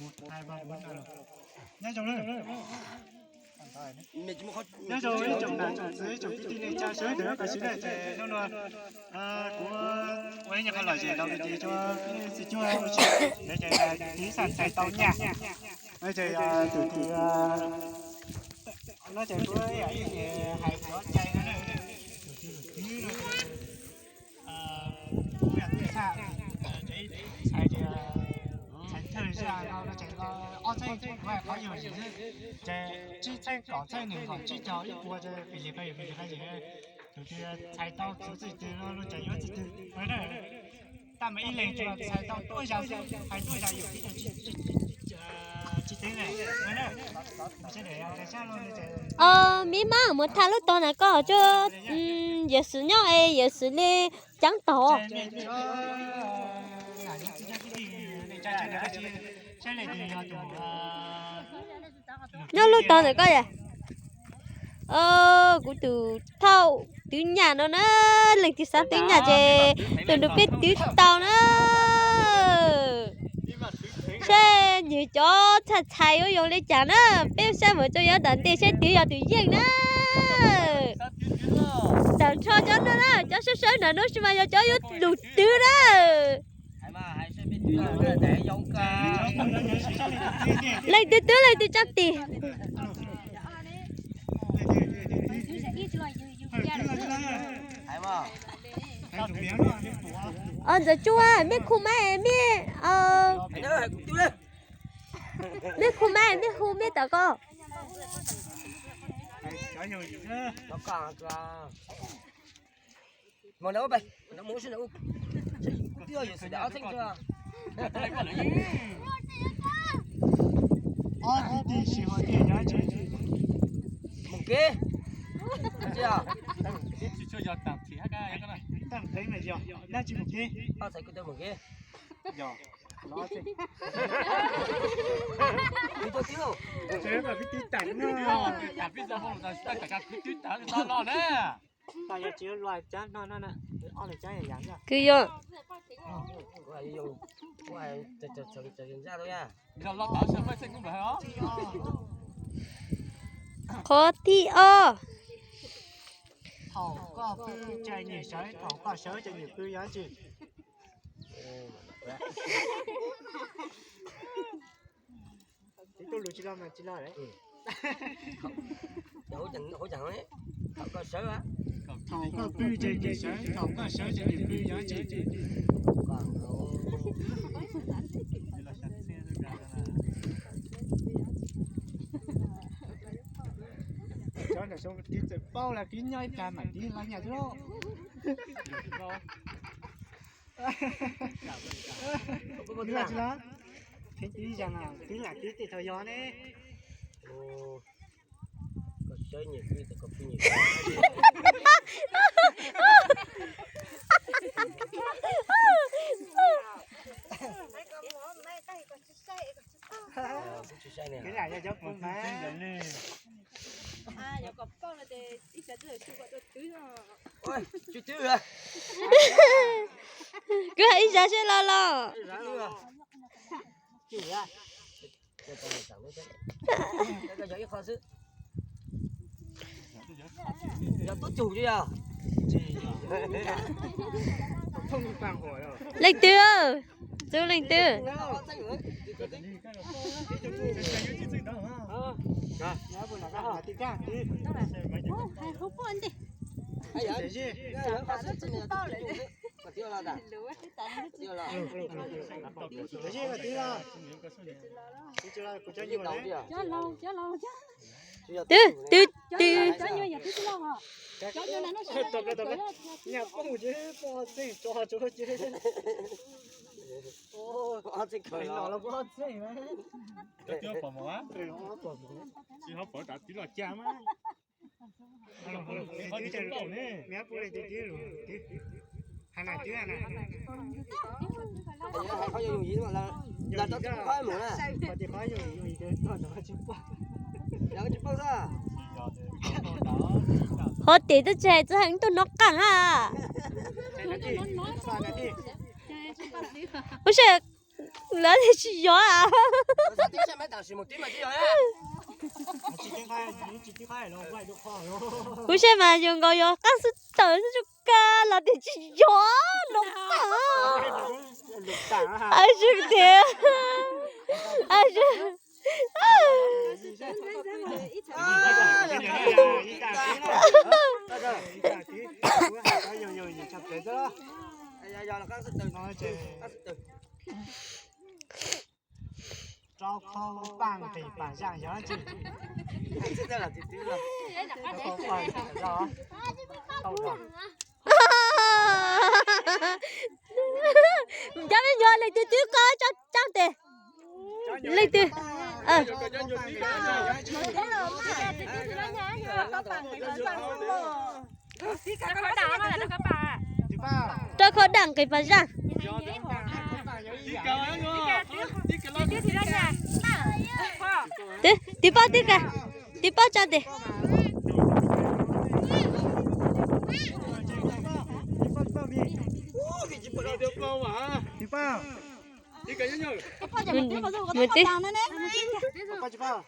1, 2, 3, 4 rồi. Nhá chồng ơi. Mẹ chúng khó. Nhá rồi, chồng là chồng dưới, chồng cái tin lên cha sới để cái xí này để nó luôn. Của anh nhà con lời gì đâu thì cho cái cho để chạy tí sản chạy tàu nhà. Bây giờ từ từ nó chạy với ấy hay gió chạy nữa này. Từ từ cũng là cái xa chạy chạy thời gian nó chạy ở đây ngoài có nhiều gì chạy chỉ chạy搞chạy能好只脚一波这比例可以就是踩到自己nó chạy有自己回来但没一连就踩到多下还多下有chỉ tiếng này sẽ để cái sao luôn mi má một thằng lúc đó này có cho giờ sử nhau ấy giờ xử lý trắng tổ nó lúc đó này có vậy của từ thâu từ nhà nó lên từ sáng từ nhà chơi từ được biết từ tàu nó xe như cho thật thay ở用嚟講啦，邊xe mà cho有等地xe tiểu有tiểu yên đó，等錯咗nó啦，cho số số nào nó xem mà cho有lụt tiểu đó，嚟tiểu tiểu嚟tiểu chắc đi，giờ chú à, biết khu mai biết biết khu mai biết khu biết tao co Nó cả mà nó bay nó muốn xin đâu tiêu gì sự đảo thanh chưa đi xí hoa tiền giá trị mùng kia chưa chỉ cho giờ tạm thì cái này tạm thấy mày giờ nó chỉ một kia tao thấy cái tiêu mùng kia giờ nó chỉ đi tôi tiêu thế mà cái tí tảnh nó nó cả bây giờ không là tất cả cái tuyết đã sao lo đấy tại giờ chỉ loài chán nó nè ở đây trái này ra cứ vô có ai dùng có ai chờ ra thôi nha giờ lo bảo sao phải sinh cũng được hả khó thi ơ thầu có cứ chạy nhảy sới thầu có sới chạy nhảy cứ giá trị tôi lùi chỉ lo mà chỉ lo đấy hỗ trợ đấy có sớ á thầu có cứ chạy nhảy sới thầu có sới chạy nhảy cứ giá trị cho là xong cái tiền bao là cái nhai cả mà đi là nhà đó có là chứ đó thế tí rằng là tí là tí thì thời gian đấy có sớ nhiều khi thì có phi nhiều cái này cho con má ôi chú tiêu à cứ hãy ra xe lo chú à cái giấy kho sứ giờ tốt chủ chứ à không được bằng hỏi rồi lên tiêu chú lên tiêu nhớ buồn là cái hỏi tí cả tí ai vậy giờ kho sứ trên này mà tiêu là đã tiêu là cái gì mà tí là tí chưa là của cho nhiều đấy tiêu tập đấy nhà không chứ bỏ xin cho chứ ô thích cười nó là bỏ xin mà cái tiêu bỏ má nó bỏ chỉ họ bỏ đặt tí là cha má tí chơi rồi mẹ bố này tí rồi hàng này tí này không dùng gì mà là tao chụp khoai mũ nè có thể khoai dùng gì đấy nó chụp là cái chụp bao ra họ tí tôi chạy tôi hành tôi nó cẳng à ôi trời lớn thì chỉ gió à là chỉ một tí mà chứ rồi á. chỉ tiếng khai rồi quay được kho rồi. cú xe mà dùng gọi yo các sự tới sự ca là để chỉ gió lục tả ai chứ tiền ai chứ Giờ là các sự từ nói chứ. Cho không bằng thì bản dạng nhớ chứ. Chứ đây là tí rồi. Không phải đó. Không rồi. cho bây giờ lấy từ coi cho tiền lấy từ cho khó đẳng cái phần răng tí bao cho tiền Đi bao? Đi cái nhau. mình tí Bao nhiêu bao?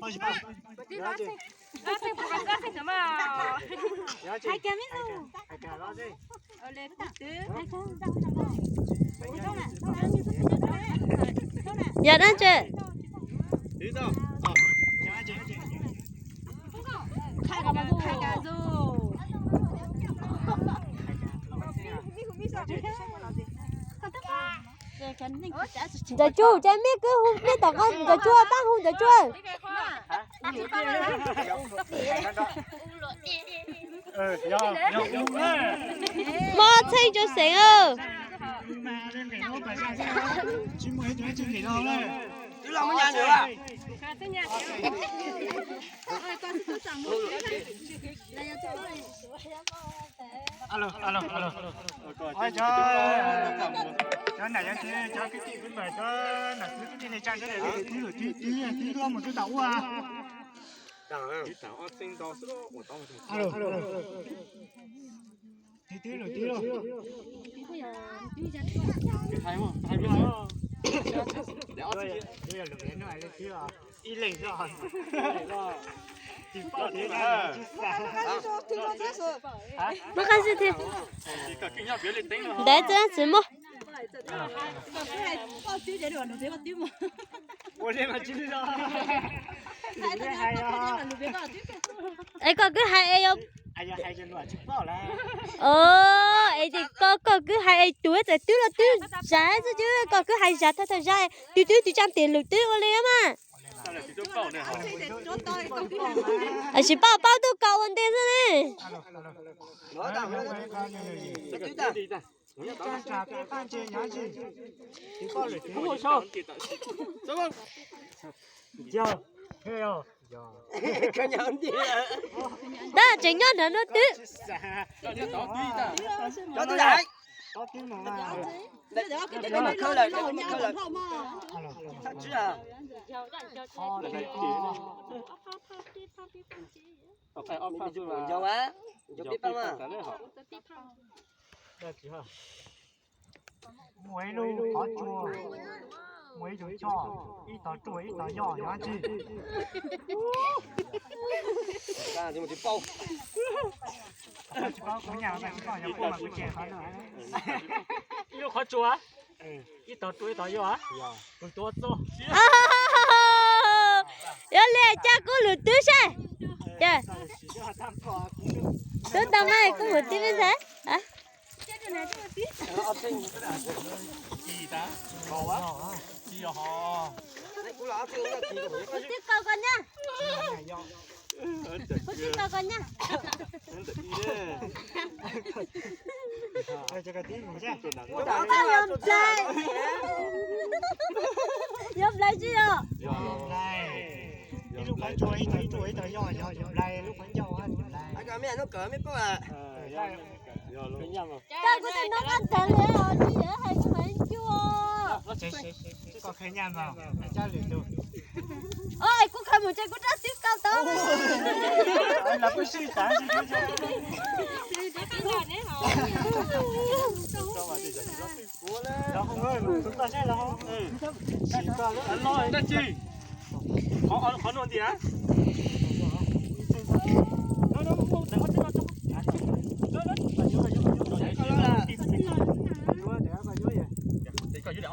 Bao nhiêu bao? dạ đó chị Đi đâu? giờ chú cha biết cứ không biết tao con giờ chua bác không giờ chua mò thấy cho sướng ơ Chứ lòng mới nhà nữa à? Alo. Ôi cho này cho cái chị cũng mời cho là cái này trang cái này tí luôn một chút tàu à. Alo. Tí rồi. Hay không? Hay biết không? Bây giờ được đến này lên chứ à. Y lệnh rồi. Thì bao thế là nó khai gì thì Cả kinh nhau biết lên tính rồi. đấy tôi chỉ mua ủa thế mà chứ rồi. Hay à. ấy có cứ hai ấy không Ai hay cho nó chụp bảo là. ấy thì có cứ hai ấy túi là giá chứ có cứ hai giá thôi giá túi trăm tiền lượt túi ô liếm à Sao lại tí bảo này hả? chỉ bao tôi cầu anh tiền rồi Nó tao nó Cái cái đi ta. Trang trà cái ban chơi nhá chứ. Thì có lượt Không có sao. Sao không? Giờ. Thế rồi. cái nhà anh đi. đó chỉ nhớ nó túi Cho đi ta. Đó tôi lại. Có tiếng mà. Để nó khơi lại, để nó khơi lại. Thật chứ à? Phải ôm pha chưa mà. Dầu á. Dầu tiếp không à? Được chưa? Muối lu khó chua. Muối chuối cho. Ít tỏi chuối, ít tỏi nhỏ nhá chị. Ra thì một tí bao. Chỉ có nhà này có nhà cô mà có chè khó nữa. Yêu khó chua á? Ít tỏi chuối, ít tỏi nhỏ á? Tôi tốt rồi. giờ lẹ cha cô lượt túi xe dạ tôi tao mai có một tí bên thế hả Gì ta? Bầu á? Gì hả? tiếp câu con nha tiếp câu con nha Đây cho cái tí mình chứ. tao dùm lại chứ ạ Này. Đi lúc bánh chuối, thấy chuối tỏi nhỏ lại lúc bánh nhỏ ăn lại. Anh có mẹ nó cỡ mấy bao à? tao có thể nói ăn thằng lẽ rồi chứ dễ hay cái bánh chua Có khai nhăn vào, anh cha liền được. ôi cũng không một chơi cũng rất tiếp cao tao Anh là cái suy tán gì thế chứ. Nó không ơi, chúng ta sẽ là không. Anh nói là chi? khó luôn gì á? Nó để con trên nó nó Có là Đưa để ở dưới vậy. để coi dưới để